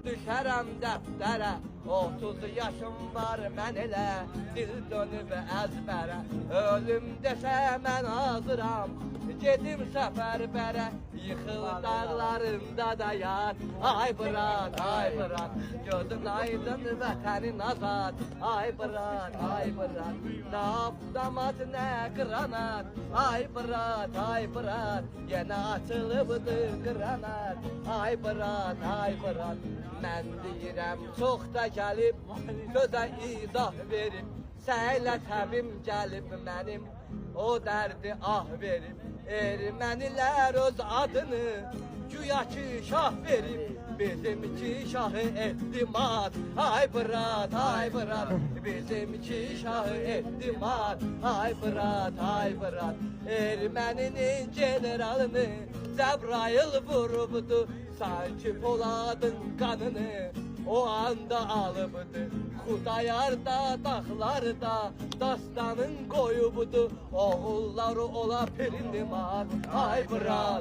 düşərəm dəftərə. 30 yaşım var mən elə, dil dönüb əzbərə. Ölüm desə mən hazıram, gedim səfərbərə. Yıxıl dağlarında da yat, ay bırak, ay bırak. Gözün aydın vətənin azad, ay bırak, ay bırak. Nə avtomat, nə qranat, ay bırak, ay bırak. Yenə açılıbdı qranat, ay bırak, ay bırak. Mən deyirəm, çox da gəlib, sözə izah verib. Səylə təbim gəlib mənim, o dərdi ah verib. Ermənilər öz adını güya ki şah verib. Bizimki şahı etdimat, ay bırak, ay bırak. Bizimki şahı etdimat, ay bırak, ay bırak. Erməninin generalını Cəbrayıl vurubdu, sanki Poladın qanını o anda alıbdı. Xudayar da dağlarda dastanın qoyubdu. Oğulları ola pirindimat, ay bırak.